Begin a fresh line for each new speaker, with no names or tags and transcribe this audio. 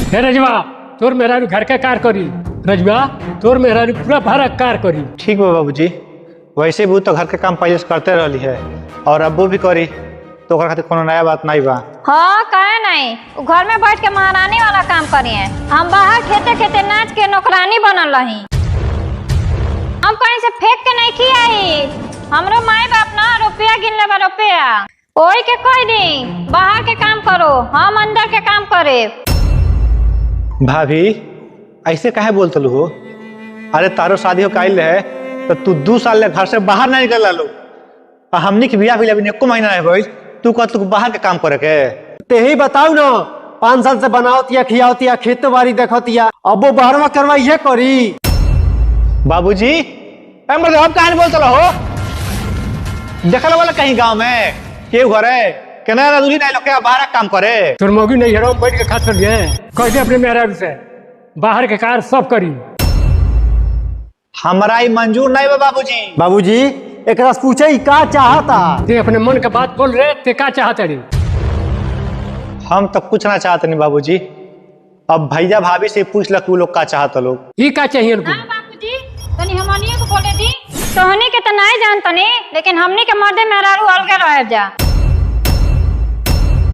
हे रजवा तोर मेहरा घर के कार करी। रजवा तोर मेहरा पूरा भारत कार करी।
ठीक बा बाबूजी, वैसे भी तो घर के काम पहले से करते रही है और अब्बू भी करी, तो खातिर कोनो नया बात नहीं बा।
हाँ कहे नहीं, घर में बैठ के महारानी वाला काम करी है। हम बाहर खेते खेते नाच के नौकरानी बनल रही। हम कहीं से फेंक के नहीं खी आई। हमरो माई बाप ना रुपया गिन ले रुपया, ओही के कोई दी बाहर के काम करो, हम अंदर के काम करे।
भाभी ऐसे काहे बोलते हो? अरे तारो शादी हो काइल है तो तू 2 साल ले घर से बाहर नहीं निकल लो, हमनी के बियाह भी अभी 1 महीना नहीं भइल, तू बाहर के काम करे के?
ते ही बताऊ ना, 5 साल से बनावतिया खियावतिया खेती बाड़ी देखतिया, अब वो बाहर में करवाइए करी।
बाबूजी मतलब अब काहे बोलते हो? देखल वाला कहीं गांव में केहू घरे केना दूरी नहीं लोग बाहर काम करे।
तोर मौगी नहीं हेरो बैठ के खात कर कह दे अपने मेहरा से बाहर के कार सब करी।
हमारा ही मंजूर नहीं बा बाबूजी।
बाबूजी एक रस पूछे ही का चाहता?
ते अपने मन के बात बोल रहे, ते का चाहते रे?
हम तो कुछ ना चाहते नहीं बाबूजी, अब भैया भाभी से पूछ लग लोग का चाहता लोग।
ये का चाहिए उनको?
हाँ बाबूजी तनी हमनिए को बोले दी, तोहनी के तो नहीं जानतनी, लेकिन हमनी के मर्दे मेहरारू अलगे रह जा।